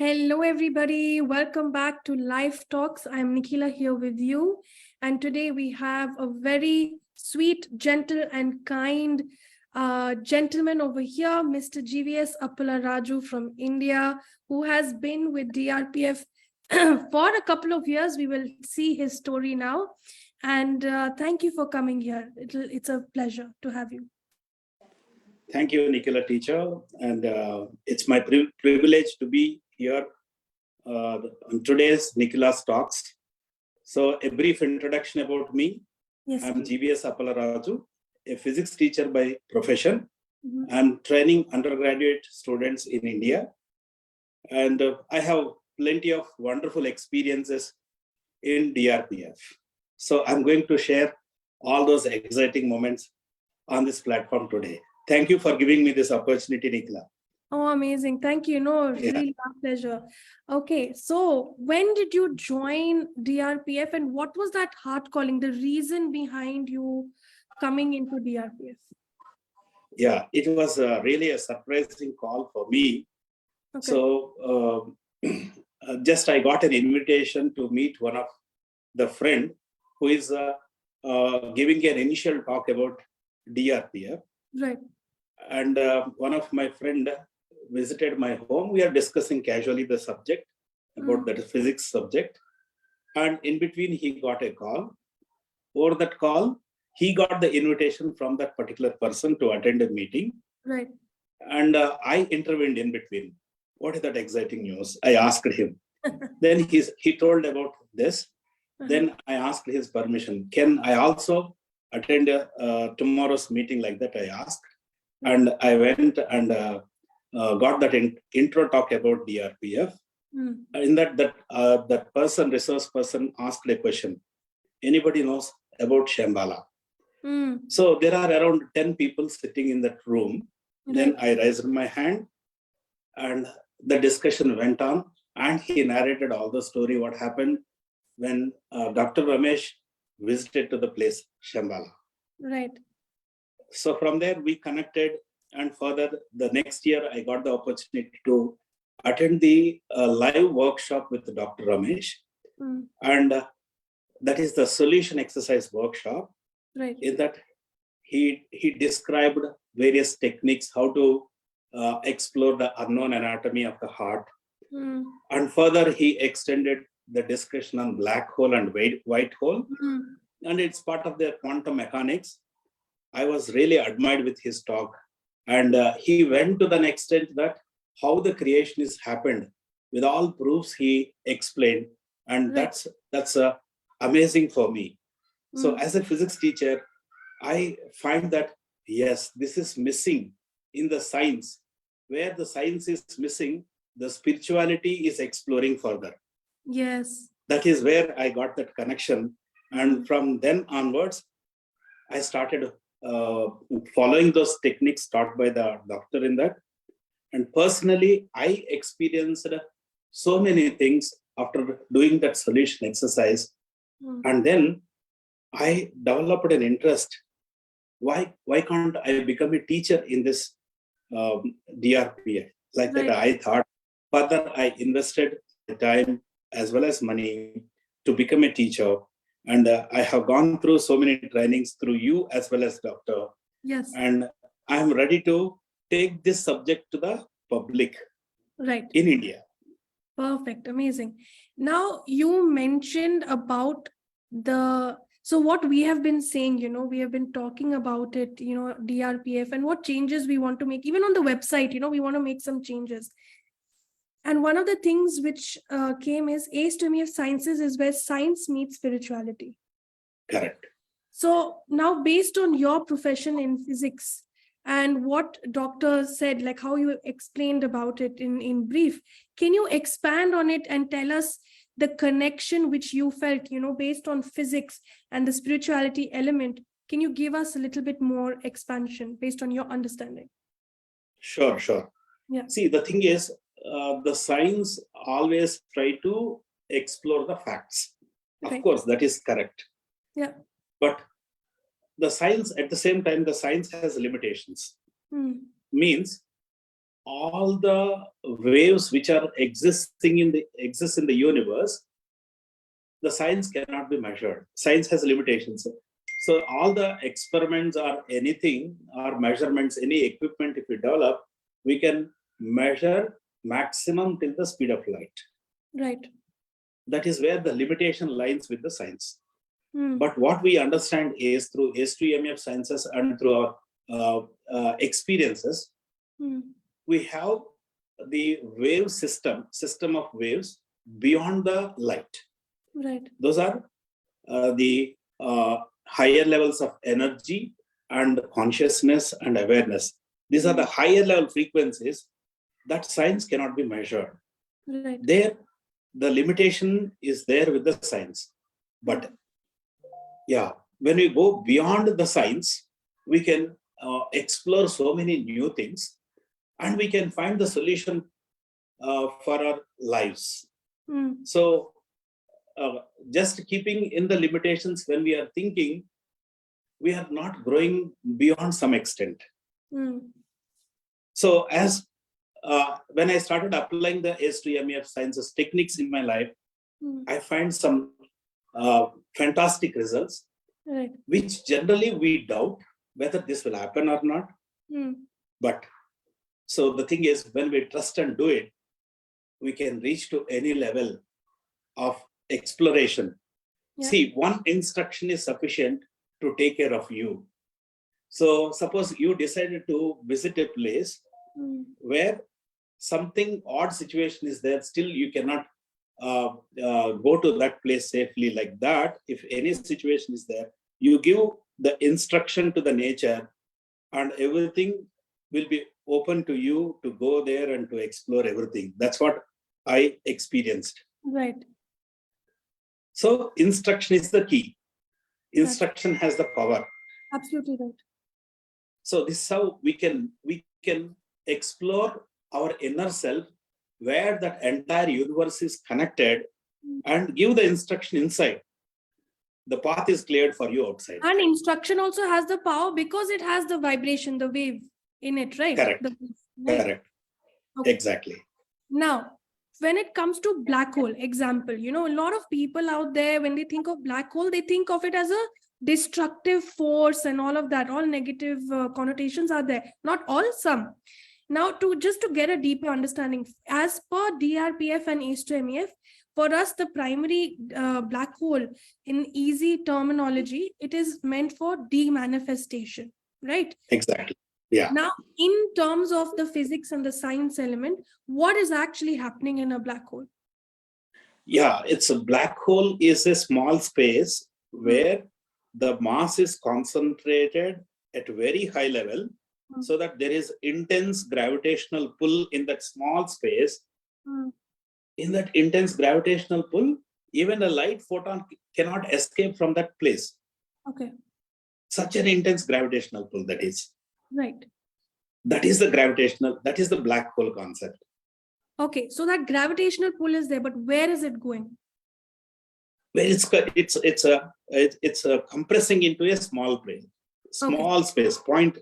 Hello, everybody. Welcome back to Live Talks. I'm Nikhila here with you. And today we have a very sweet, gentle, and kind gentleman over here, Mr. GVS Appalaraju from India, who has been with DRPF for a couple of years. We will see his story now. And thank you for coming here. It's a pleasure to have you. Thank you, Nikhila teacher. And it's my privilege to be here on today's Nikhila's Talks. So a brief introduction about me. Yes, I'm GVS Appalaraju, a physics teacher by profession. Mhm. I'm training undergraduate students in India. And I have plenty of wonderful experiences in DRPF. So I'm going to share all those exciting moments on this platform today. Thank you for giving me this opportunity, Nikhila. Oh, amazing. Thank you. No, really our pleasure. Okay, so when did you join DRPF and what was that heart calling, the reason behind you coming into DRPF? Yeah, it was really a surprising call for me. Okay. So just I got an invitation to meet one of the friend who is giving an initial talk about DRPF. Right. And one of my friend visited my home. We are discussing casually the subject about the physics subject. And in between, he got a call. Over that call, he got the invitation from that particular person to attend a meeting. Right. And I intervened in between. What is that exciting news? I asked him. Then he told about this. Then I asked his permission. Can I also attend tomorrow's meeting like that? I asked. And I went and got that intro talk about DRPF. In that person, resource person, asked a question. Anybody knows about Shambhala? So there are around 10 people sitting in that room. Then I raised my hand and the discussion went on, and he narrated all the story, what happened when Dr. Ramesh visited to the place Shambhala. Right. So from there we connected, and further the next year I got the opportunity to attend the live workshop with Dr. Ramesh. And that is the solution exercise workshop. Right. In that he described various techniques, how to explore the unknown anatomy of the heart. And further he extended the discussion on black hole and white hole. And it's part of their quantum mechanics. I was really admired with his talk. And he went to the extent that how the creation is happened with all proofs he explained. And that's amazing for me. So as a physics teacher, I find that, yes, this is missing in the science. Where the science is missing, the spirituality is exploring further. Yes. That is where I got that connection. And from then onwards, I started following those techniques taught by the doctor in that. And personally, I experienced so many things after doing that solution exercise. And then I developed an interest. Why can't I become a teacher in this DRPF? Like that, I thought. Further, I invested time as well as money to become a teacher. And I have gone through so many trainings through you as well as doctor. Yes. And I'm ready to take this subject to the public in India. Perfect. Amazing. Now you mentioned about so what we have been saying, we have been talking about it, DRPF and what changes we want to make, even on the website, we want to make some changes. And one of the things which came is Astronomy of Sciences is where science meets spirituality. Correct. So now based on your profession in physics and what doctor said, like how you explained about it in brief, can you expand on it and tell us the connection which you felt, based on physics and the spirituality element? Can you give us a little bit more expansion based on your understanding? Sure. Yeah. See, the thing is, the science always try to explore the facts. Of course, that is correct. Yeah. But the science, at the same time, the science has limitations. Means all the waves which are exist in the universe, the science cannot be measured. Science has limitations. So all the experiments or anything or measurements, any equipment if we develop, we can measure maximum till the speed of light. Right. That is where the limitation lies with the science. Hmm. But what we understand is through S2MEF sciences and through our experiences, we have the wave system of waves beyond the light. Right. Those are the higher levels of energy and consciousness and awareness. These are the higher level frequencies that science cannot be measured. Right. There, the limitation is there with the science. But yeah, when we go beyond the science, we can explore so many new things, and we can find the solution for our lives. So just keeping in the limitations, when we are thinking, we are not growing beyond some extent. So as when I started applying the S2MEF sciences techniques in my life, I find some fantastic results, right, which generally we doubt whether this will happen or not. But so the thing is, when we trust and do it, we can reach to any level of exploration. Yeah. See, one instruction is sufficient to take care of you. So suppose you decided to visit a place where something odd situation is there, still you cannot go to that place safely like that. If any situation is there, you give the instruction to the nature and everything will be open to you to go there and to explore everything. That's what I experienced. Right. So instruction is the key. Instruction has the power. Absolutely right. So this is how we can explore our inner self, where that entire universe is connected, and give the instruction inside. The path is cleared for you outside. And instruction also has the power because it has the vibration, the wave in it, right? Correct. Right? Correct. Okay. Exactly. Now, when it comes to black hole example, a lot of people out there, when they think of black hole, they think of it as a destructive force and all of that. All negative connotations are there. Not all, some. Now, to get a deeper understanding, as per DRPF and S2MEF, for us, the primary black hole, in easy terminology, it is meant for demanifestation, right? Exactly. Yeah. Now, in terms of the physics and the science element, what is actually happening in a black hole? Yeah, it's a black hole is a small space where the mass is concentrated at a very high level, so that there is intense gravitational pull in that small space. In that intense gravitational pull, even a light photon cannot escape from that place. Okay. Such an intense gravitational pull that is. Right. That is the black hole concept. Okay, so that gravitational pull is there, but where is it going? Where it's compressing into a small plane, space, point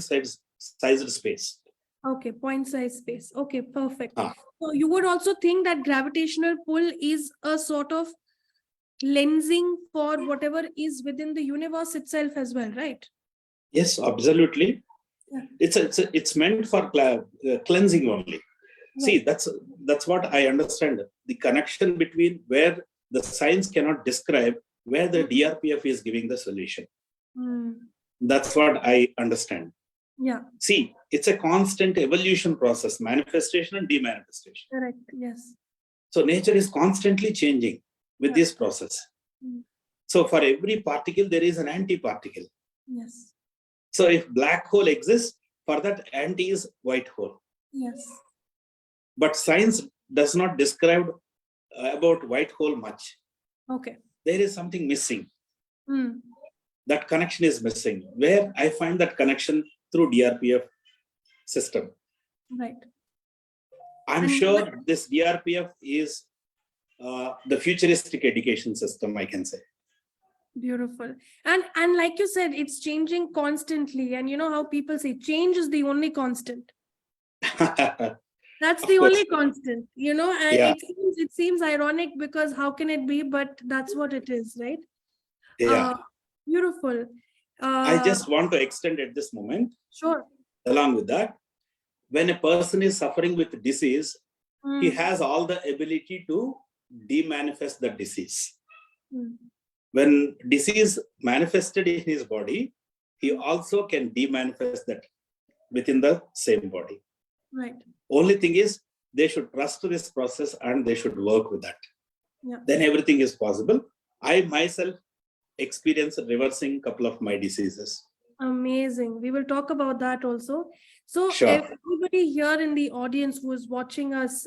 sized space. Okay, point size space. Okay, perfect. So you would also think that gravitational pull is a sort of lensing for whatever is within the universe itself as well, right? Yes, absolutely. Yeah. It's meant for cleansing only. Right. See, that's what I understand. The connection between where the science cannot describe, where the DRPF is giving the solution. That's what I understand. Yeah. See, it's a constant evolution process, manifestation and demanifestation. Correct. Yes. So nature is constantly changing with this process. So for every particle, there is an anti-particle. Yes. So if black hole exists, for that anti is white hole. Yes. But science does not describe about white hole much. Okay. There is something missing. That connection is missing. Where I find that connection through DRPF system. Right. I'm sure this DRPF is the futuristic education system, I can say. Beautiful. And like you said, it's changing constantly. And you know how people say change is the only constant. That's Of the course. only constant, and Yeah. it seems ironic because how can it be? But that's what it is, right? Yeah. Beautiful. I Uh, just want to extend at this moment, sure. along with that, when a person is suffering with disease, he Mm, has all the ability to demanifest the disease. mm, When disease manifested in his body, he mm. also can demanifest that within the same body. Right. Only thing is, they should trust this process and they should work with that. Yeah. Then everything is possible. I myself experienced reversing a couple of my diseases. Amazing. We will talk about that also. So, Sure. everybody here in the audience who is watching us,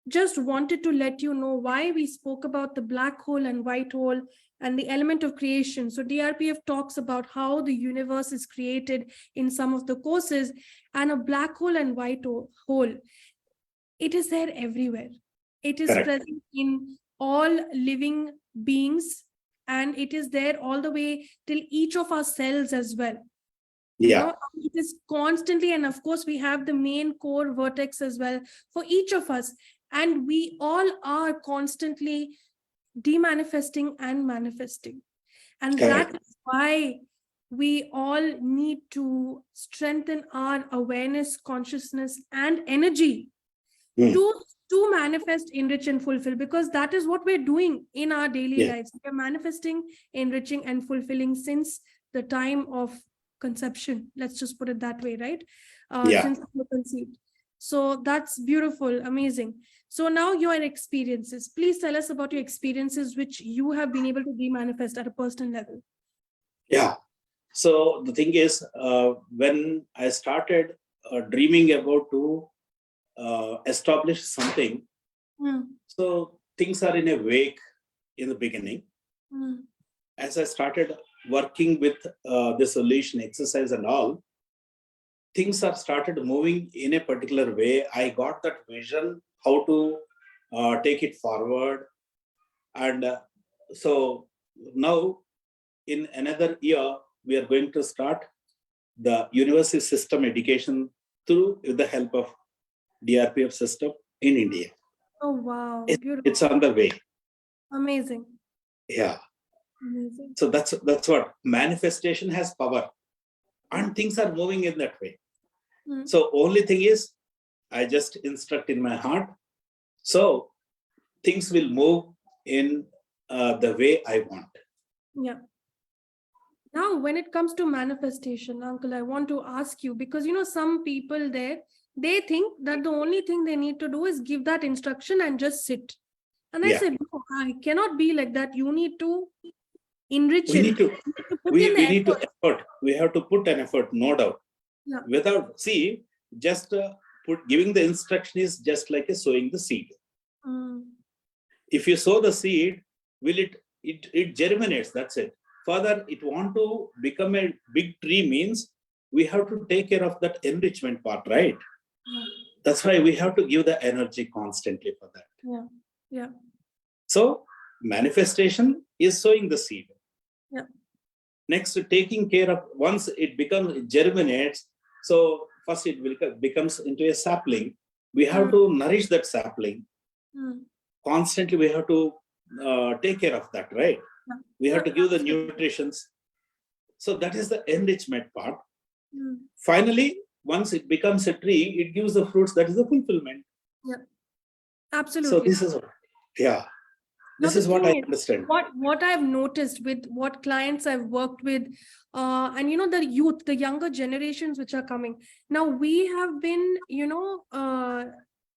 just wanted to let you know why we spoke about the black hole and white hole and the element of creation. So, DRPF talks about how the universe is created in some of the courses, and a black hole and white hole, it is there everywhere. It is Correct. present in all living beings, and it is there all the way till each of our cells as well. Yeah. It is constantly, and of course we have the main core vertex as well for each of us, and we all are constantly demanifesting and manifesting, and Correct. that's why we all need to strengthen our awareness, consciousness, and energy Hmm. to manifest, enrich, and fulfill, because that is what we're doing in our daily Yeah. lives. We're manifesting, enriching, and fulfilling since the time of conception. Let's just put it that way, right? Yeah. Since we were conceived. So that's beautiful, amazing. So now your experiences. Please tell us about your experiences which you have been able to de-manifest at a personal level. Yeah. So the thing is, when I started dreaming about to establish something, so things are in a wake in the beginning. As I started working with the solution exercise and all, things are started moving in a particular way. I got that vision how to take it forward, and so now in another year we are going to start the university system education through with the help of DRPF system in India. Oh, wow. It's Beautiful. on the way. Amazing. Yeah. Amazing. So that's what manifestation has power, and things are moving in that way. So only thing is, I just instruct in my heart. So things will move in the way I want. Yeah. Now, when it comes to manifestation, Uncle, I want to ask you, because some people there, they think that the only thing they need to do is give that instruction and just sit. And I Yeah. said, no, I cannot be like that. You need to enrich We it. need to You need to put we in the need to effort. effort. We have to put an effort, no doubt. Yeah. Without just giving the instruction is just like a sowing the seed. If you sow the seed, will it germinates, that's it. Further, it want to become a big tree means we have to take care of that enrichment part, right? Yeah. That's why we have to give the energy constantly for that. Yeah. Yeah. So manifestation is sowing the seed. Yeah. Next, taking care of, once it germinates, so first it becomes into a sapling. We have to nourish that sapling. Constantly we have to take care of that, right? We have to give the nutritions. So that is the enrichment part. Finally, once it becomes a tree, it gives the fruits. That is the fulfillment. Yeah, absolutely. So this is, yeah, this is what I understand. What I've noticed with what clients I've worked with, and the youth, the younger generations which are coming now, we have been,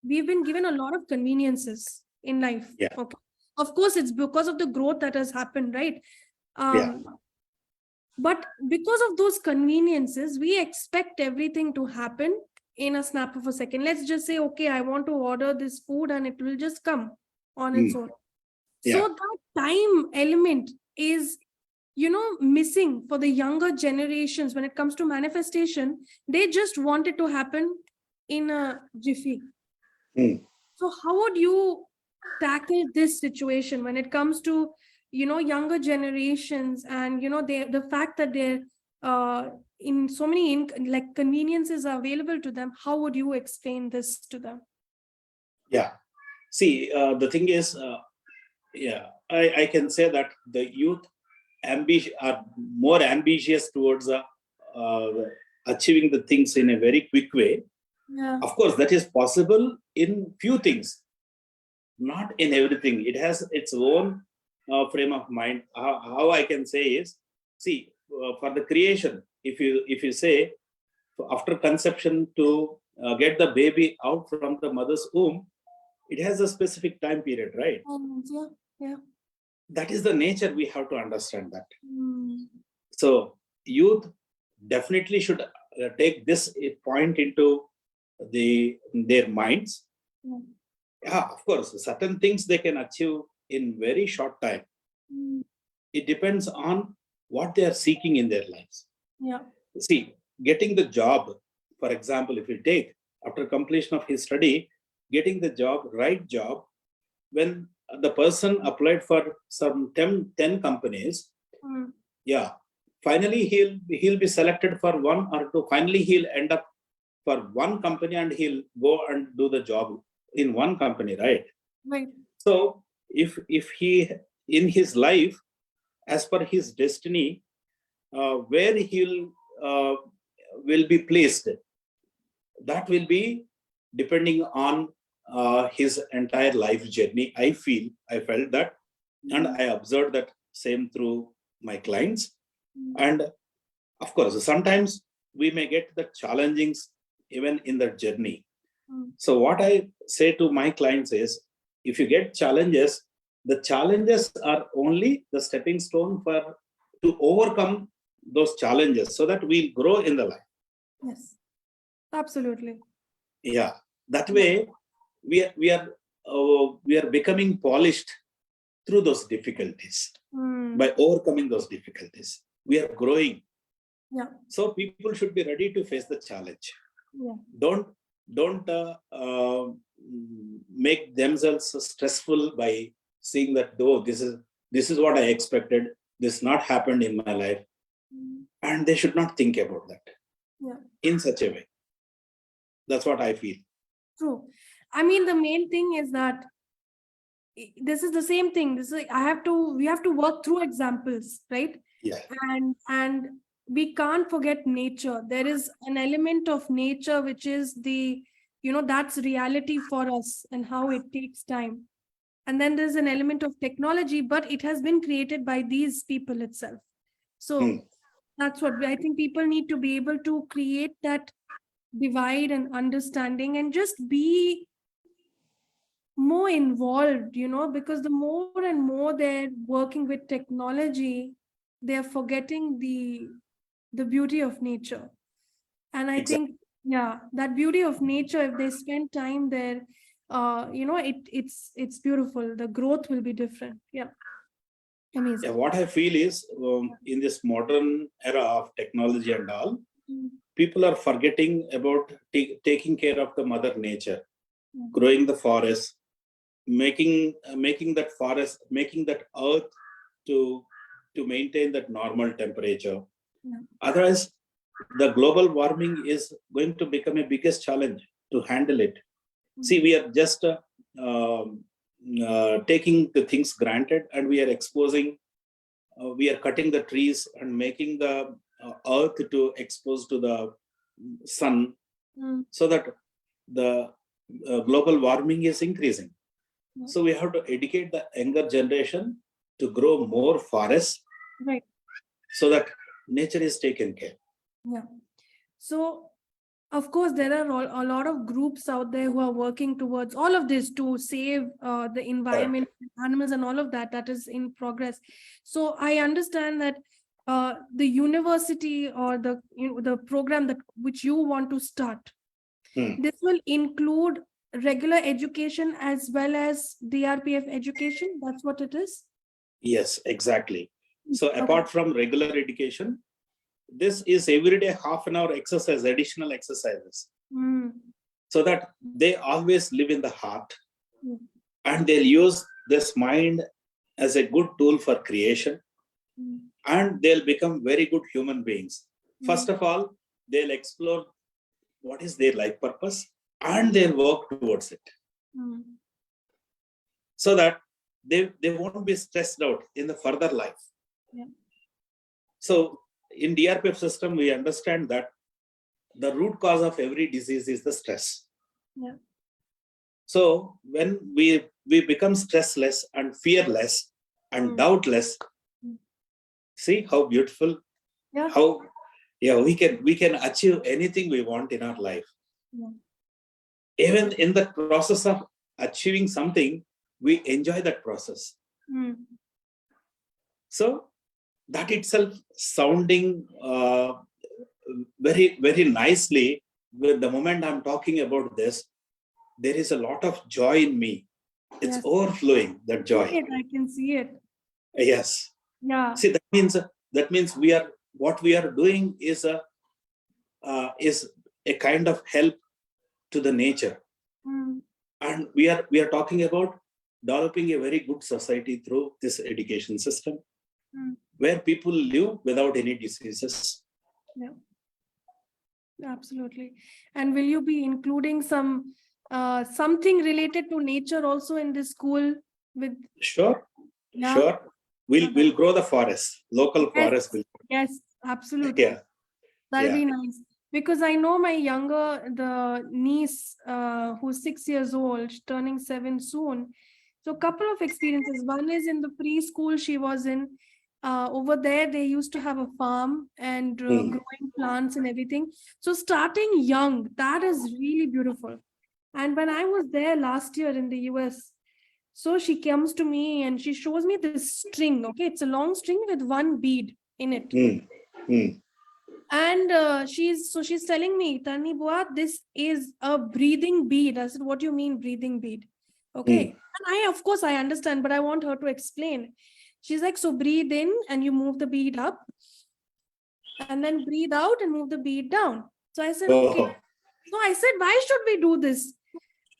we've been given a lot of conveniences in life. Yeah. Okay. Of course, it's because of the growth that has happened, right? But because of those conveniences, we expect everything to happen in a snap of a second. Let's just say, okay, I want to order this food and it will just come on its own. Yeah. So that time element is, missing for the younger generations when it comes to manifestation. They just want it to happen in a jiffy. So how would you tackle this situation when it comes to younger generations and the fact that they're in so many like conveniences are available to them. How would you explain this to them? Yeah. See, the thing is, I can say that the youth are more ambitious towards uh, achieving the things in a very quick way. Yeah. Of course, that is possible in few things, not in everything. It has its own frame of mind. How I can say is, see, for the creation, if you say after conception to get the baby out from the mother's womb, it has a specific time period, right? Yeah. Yeah. That is the nature. We have to understand that. Mm. So youth definitely should take this point into their minds. Yeah. Yeah, of course, certain things they can achieve in very short time. Mm. It depends on what they are seeking in their lives. Yeah. See, getting the job, for example, if you take after completion of his study, getting the job, right job, when the person applied for some 10 companies, Mm. yeah, finally he'll be selected for one or two. Finally, he'll end up for one company and he'll go and do the job in one company, right? Right. So if he in his life, as per his destiny, where he'll will be placed, that will be depending on his entire life journey. I felt that, and I observed that same through my clients. And of course, sometimes we may get the challengings even in the journey. So what I say to my clients is, if you get challenges, the challenges are only the stepping stone for to overcome those challenges so that we'll grow in the life. Yes. Absolutely. Yeah, that way we are becoming polished through those difficulties. By overcoming those difficulties, we are growing. Yeah. So people should be ready to face the challenge. Yeah. Don't make themselves stressful by seeing that, though this is what I expected, this not happened in my life, and they should not think about that. Yeah. In such a way. That's what I feel. True. I mean, the main thing is that this is the same thing. This is we have to work through examples, right? Yeah. And we can't forget nature. There is an element of nature which is that's reality for us and how it takes time. And then there's an element of technology, but it has been created by these people itself. So that's what I think people need to be able to create, that divide and understanding, and just be more involved, because the more and more they're working with technology, they're forgetting the beauty of nature. And I think, that beauty of nature, if they spend time there, it's beautiful. The growth will be different. Yeah. Amazing. Yeah, what I feel is, in this modern era of technology and all, people are forgetting about taking care of the mother nature, growing the forest, making that forest, making that earth to maintain that normal temperature. Otherwise, the global warming is going to become a biggest challenge to handle it. See, we are just taking the things granted, and we are exposing, we are cutting the trees and making the earth to expose to the sun, so that the global warming is increasing. So we have to educate the younger generation to grow more forests, right, so that nature is taken care. Yeah. So, of course, there are a lot of groups out there who are working towards all of this to save the environment, animals, and all of that. That is in progress. So I understand that the university or the program which you want to start, this will include regular education as well as DRPF education. That's what it is. Yes, exactly. So apart from regular education, this is everyday half an hour exercise, additional exercises, so that they always live in the heart, and they'll use this mind as a good tool for creation, and they'll become very good human beings. First of all, they'll explore what is their life purpose and they'll work towards it. So that they won't be stressed out in the further life. Yeah. So in DRPF system, we understand that the root cause of every disease is the stress. Yeah. So when we become stressless and fearless and doubtless, see how beautiful, how we can achieve anything we want in our life. Yeah. Even in the process of achieving something, we enjoy that process. So that itself sounding very, very nicely. With the moment I'm talking about this, there is a lot of joy in me. It's overflowing, that joy. I can see it. Yes. Yeah. See, that means what we are doing is a kind of help to the nature. And we are talking about developing a very good society through this education system, where people live without any diseases. Yeah, absolutely. And will you be including something related to nature also in this school? With Sure. We'll grow the forest, local forest. Yes, absolutely. Yeah. That'll be nice. Because I know my the niece who's 6 years old, turning 7 soon. So a couple of experiences. One is in the preschool she was in. Over there, they used to have a farm and growing plants and everything. So starting young, that is really beautiful. And when I was there last year in the US, so she comes to me and she shows me this string. Okay, it's a long string with one bead in it. And she's telling me, Tarini Bua, this is a breathing bead. I said, what do you mean breathing bead? Okay. And of course, I understand, but I want her to explain. She's like, so breathe in and you move the bead up and then breathe out and move the bead down. So I said, okay. So I said, why should we do this?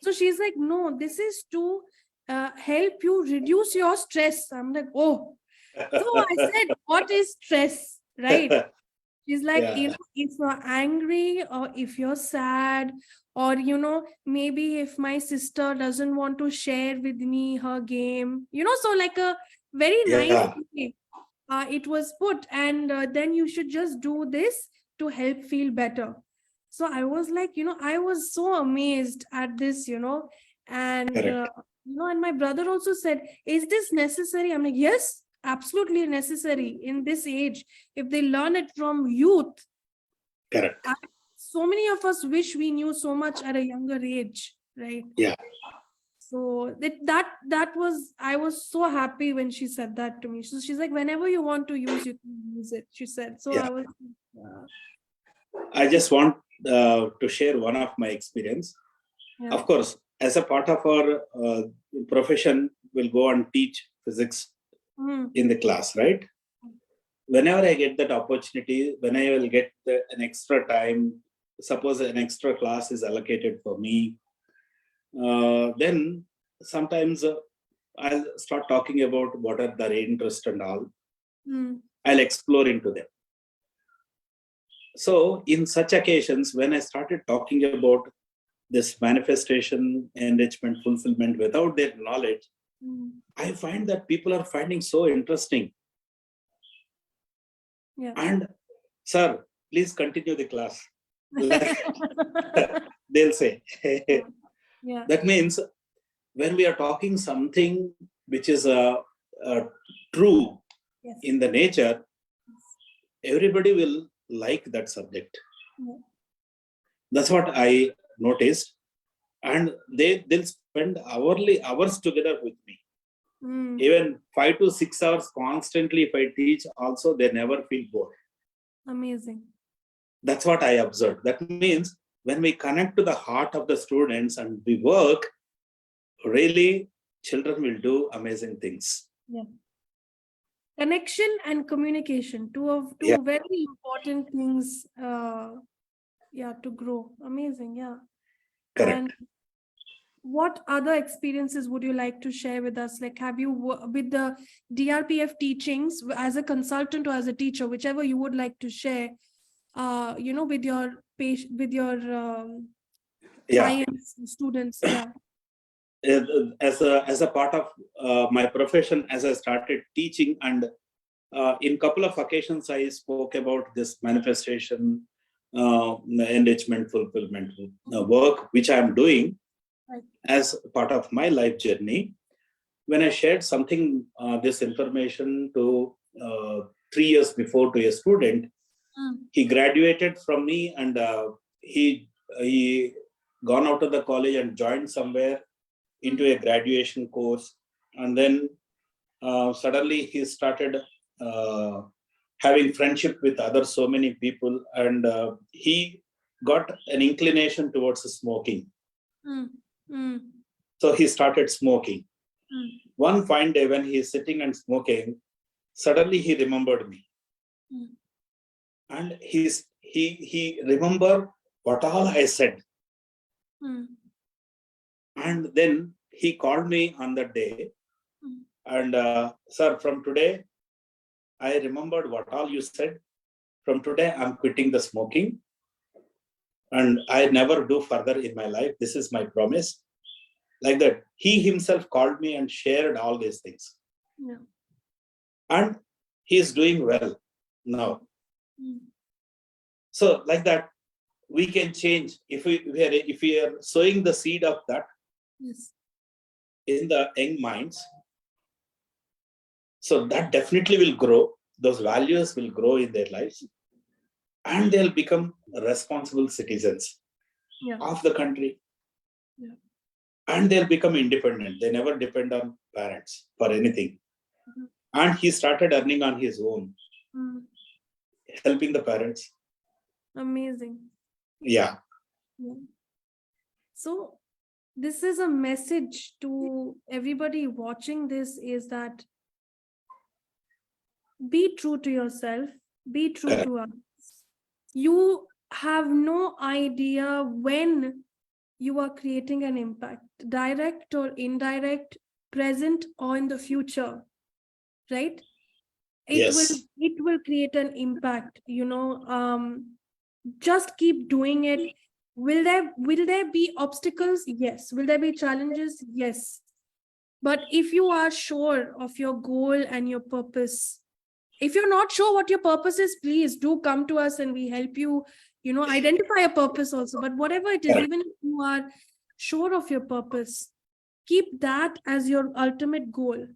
So she's like, no, this is to help you reduce your stress. I'm like, oh. So I said, what is stress? Right? She's like, if you're angry or if you're sad, or, maybe if my sister doesn't want to share with me her game, so like a very nice way it was put. And then you should just do this to help feel better. So I was like, I was so amazed at this, and, and my brother also said, is this necessary? I'm like, yes, absolutely necessary in this age. If they learn it from youth. Correct. So many of us wish we knew so much at a younger age, right? Yeah. So that was, I was so happy when she said that to me. So she's like, whenever you want to use, you can use it, she said. So I was... I just want to share one of my experience. Yeah. Of course, as a part of our profession, we'll go and teach physics in the class, right? Whenever I get that opportunity, when I will get an extra time, suppose an extra class is allocated for me, then sometimes I'll start talking about what are their interest and all. I'll explore into them. So in such occasions, when I started talking about this manifestation, enrichment, fulfillment without their knowledge, I find that people are finding so interesting. Yeah. And, sir, please continue the class. They'll say. Yeah. That means when we are talking something which is true in the nature, everybody will like that subject. Yeah. That's what I noticed. And they'll spend hours together with me. Even 5 to 6 hours constantly if I teach also, they never feel bored. Amazing. That's what I observed. That means when we connect to the heart of the students and we work, really children will do amazing things. Yeah. Connection and communication, two very important things to grow. Amazing. Yeah. Correct. And what other experiences would you like to share with us? Like, have you, with the DRPF teachings, as a consultant or as a teacher, whichever you would like to share, with your patient, with your Yeah. clients, students. Yeah. As a part of my profession, as I started teaching, and in couple of occasions I spoke about this manifestation, enrichment, fulfillment work which I am doing Right. as part of my life journey. When I shared something, this information to 3 years before to a student, he graduated from me, and he gone out of the college and joined somewhere into a graduation course, and then suddenly he started uh, having friendship with other so many people, and he got an inclination towards smoking. Mm. Mm. So he started smoking. Mm. One fine day when he is sitting and smoking, suddenly he remembered me. Mm. And he remembered what all I said. Mm. And then he called me on that day, Mm. and sir, from today I remembered what all you said. From today I'm quitting the smoking, and I never do further in my life. This is my promise. Like that, he himself called me and shared all these things. Yeah. And he is doing well now. Mm. So like that, we can change if we are sowing the seed of that Yes. in the young minds. So that definitely will grow. Those values will grow in their lives, and they'll become responsible citizens Yeah. of the country. Yeah. And they'll become independent. They never depend on parents for anything. Mhm. And he started earning on his own, Mm. helping the parents. Amazing. Yeah, Yeah. So this is a message to everybody watching this, is that be true to yourself, be true correct. to us. You have no idea when you are creating an impact, direct or indirect, present or in the future, right? Yes, It will create an impact, just keep doing it. Will there be obstacles? Yes. Will there be challenges? Yes. But if you are sure of your goal and your purpose, if you're not sure what your purpose is, please do come to us and we help you, identify a purpose also. But whatever it is, correct. even if you are sure of your purpose, keep that as your ultimate goal,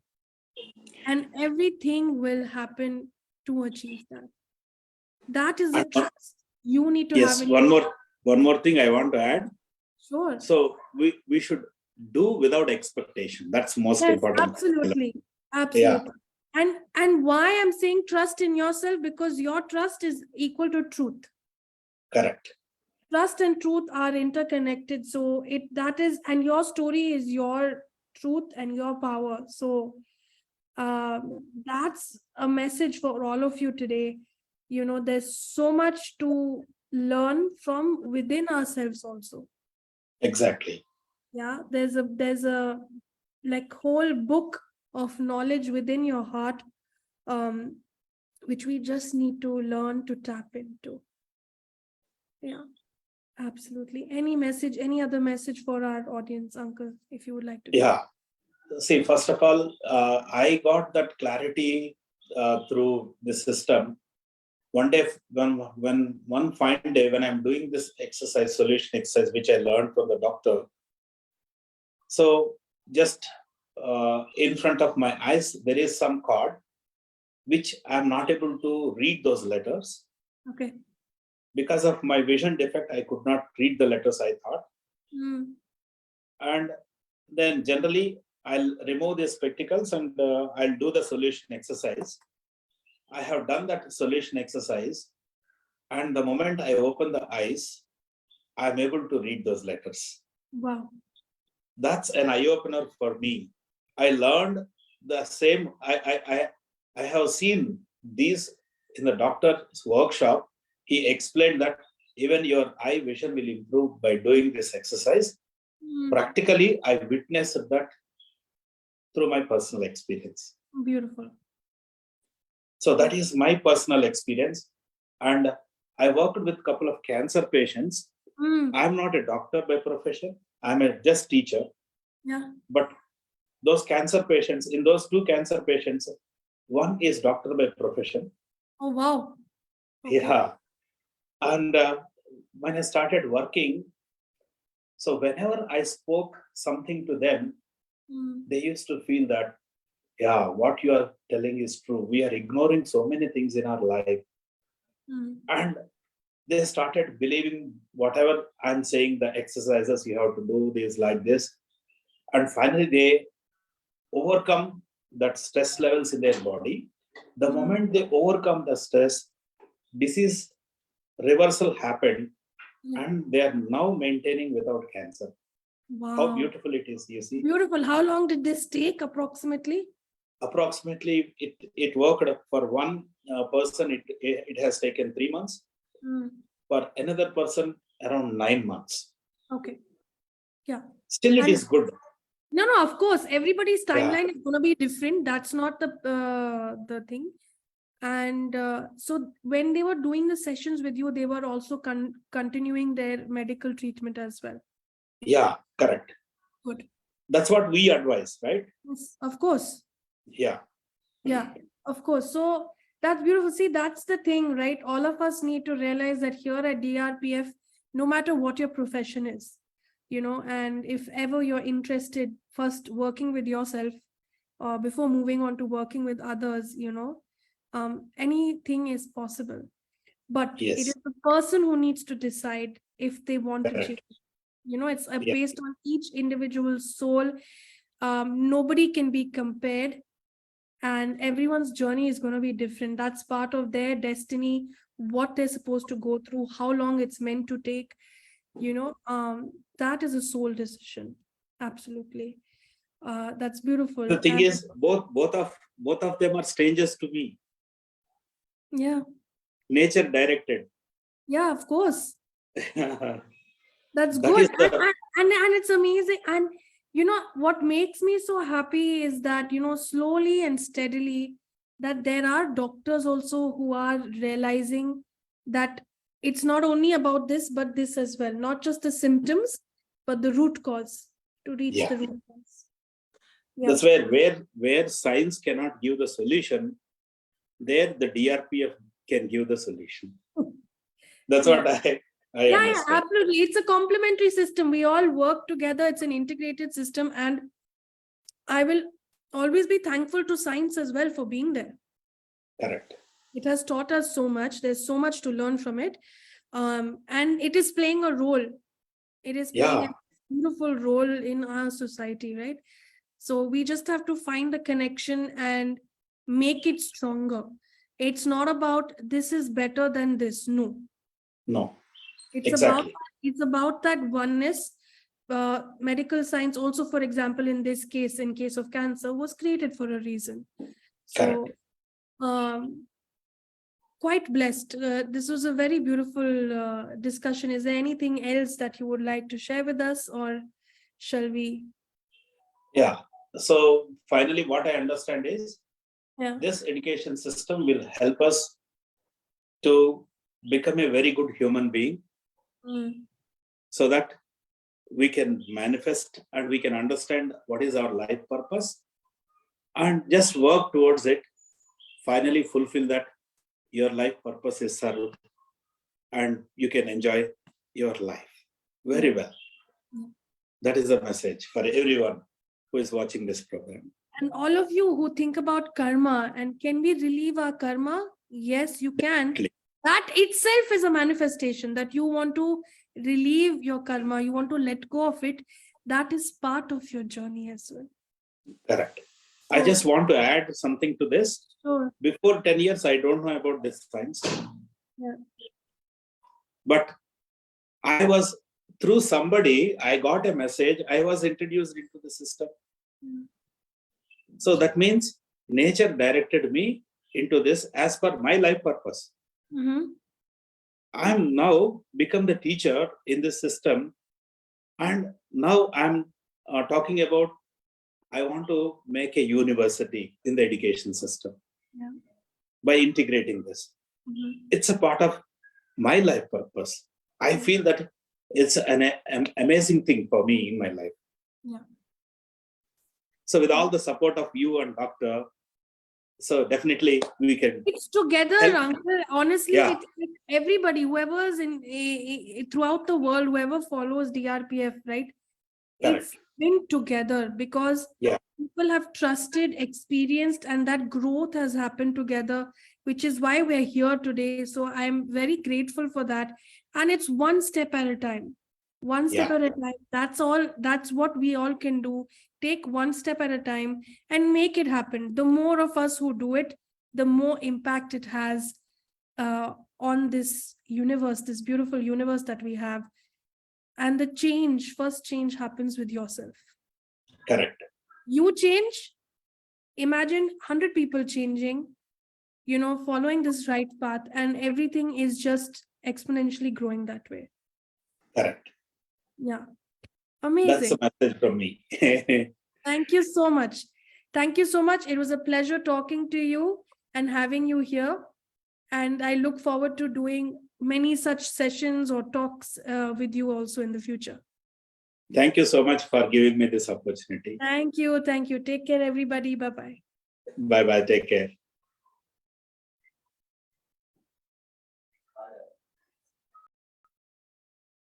and everything will happen to achieve that. That is the And trust you need to have yes, in your. one more thing I want to add. Sure. So we should do without expectation. That's most Yes, important. absolutely. Yeah, Absolutely. And why I'm saying trust in yourself, because your trust is equal to truth. correct. Trust and truth are interconnected. So that is, and your story is your truth and your power. So that's a message for all of you today. There's so much to learn from within ourselves also. Exactly. Yeah, there's a like whole book of knowledge within your heart, um which we just need to learn to tap into. Yeah, absolutely. Any other message for our audience, Uncle, if you would like to give? Yeah. See, first of all, I got that clarity through the system. One day, when one fine day, when I'm doing this exercise, solution exercise, which I learned from the doctor. So just in front of my eyes, there is some card which I'm not able to read those letters. Okay. Because of my vision defect, I could not read the letters, I thought. Mm. And then generally, I'll remove the spectacles and I'll do the solution exercise. I have done that solution exercise. And the moment I open the eyes, I'm able to read those letters. Wow. That's an eye opener for me. I learned the same. I have seen these in the doctor's workshop. He explained that even your eye vision will improve by doing this exercise. Mm. Practically, I witnessed that through my personal experience. Beautiful. So that is my personal experience. And I worked with a couple of cancer patients. I'm not a doctor by profession. I'm a just teacher. Yeah. But those cancer patients, in those two cancer patients, one is doctor by profession. Oh, wow. Okay. Yeah. And when I started working, so whenever I spoke something to them, they used to feel that, yeah, what you are telling is true. We are ignoring so many things in our life. And they started believing whatever I'm saying, the exercises you have to do, this like this. And finally, they overcome that stress levels in their body. The moment they overcome the stress, disease reversal happened, and they are now maintaining without cancer. Wow. How beautiful it is, you see. Beautiful. How long did this take approximately? Approximately, it worked for one person, it has taken 3 months. For another person, around 9 months. Okay. Yeah. Still, it is good. No, of course, everybody's timeline is going to be different. That's not the thing. And so when they were doing the sessions with you, they were also continuing their medical treatment as well. Yeah, correct. Good. That's what we advise, right? Yes, of course. Yeah. Yeah, of course. So that's beautiful. See, that's the thing, right? All of us need to realize that here at DRPF, no matter what your profession is, and if ever you're interested, first working with yourself or before moving on to working with others, anything is possible. But it is the person who needs to decide if they want to change. It's based on each individual soul. Nobody can be compared. And everyone's journey is going to be different. That's part of their destiny, what they're supposed to go through, how long it's meant to take. That is a soul decision. Absolutely. That's beautiful. The thing is, both of them are strangers to me. Yeah. Nature directed. Yeah, of course. That's good. And it's amazing. And what makes me so happy is that, slowly and steadily, that there are doctors also who are realizing that it's not only about this, but this as well, not just the symptoms, but the root cause, to reach the root cause. Yeah. That's where science cannot give the solution, there the DRPF can give the solution. That's what I understand. Yeah, absolutely. It's a complementary system. We all work together. It's an integrated system. And I will always be thankful to science as well for being there. Correct. It has taught us so much. There's so much to learn from it. And it is playing a role. It is playing a beautiful role in our society, right? So we just have to find the connection and make it stronger. It's not about this is better than this. No. It's about that oneness. Medical science also, for example, in case of cancer, was created for a reason. So quite blessed. This was a very beautiful discussion. Is there anything else that you would like to share with us, or shall we? Yeah. So finally, what I understand is this education system will help us to become a very good human being, so that we can manifest and we can understand what is our life purpose and just work towards it. Finally, fulfill that your life purpose is served and you can enjoy your life very well. That is the message for everyone who is watching this program. And all of you who think about karma and can we relieve our karma? Yes, you can. Definitely. That itself is a manifestation that you want to relieve your karma. You want to let go of it. That is part of your journey as well. Correct. I just want to add something to this. Sure. Before 10 years, I don't know about this science. Yeah. But I was, through somebody, I got a message. I was introduced into the system. So that means nature directed me into this as per my life purpose. I'm now become the teacher in this system. And now I'm talking about, I want to make a university in the education system by integrating this. It's a part of my life purpose. I feel that it's an amazing thing for me in my life. Yeah. So with all the support of you and doctor, so definitely we can It's together, help. uncle. Honestly, Yeah. it's like everybody, whoever's in throughout the world, whoever follows DRPF, right? Correct. It's been together because Yeah. people have trusted, experienced, and that growth has happened together, which is why we're here today. So I'm very grateful for that. And it's one step at a time. One step Yeah. at a time. That's all. That's what we all can do. Take one step at a time and make it happen. The more of us who do it, the more impact it has on this universe, this beautiful universe that we have. And the first change happens with yourself. Correct. You change, imagine 100 people changing, following this right path, and everything is just exponentially growing that way. Correct. Yeah. That's Amazing. a message from me. Thank you so much. Thank you so much. It was a pleasure talking to you and having you here. And I look forward to doing many such sessions or talks with you also in the future. Thank you so much for giving me this opportunity. Thank you. Thank you. Take care, everybody. Bye-bye. Bye bye. Take care.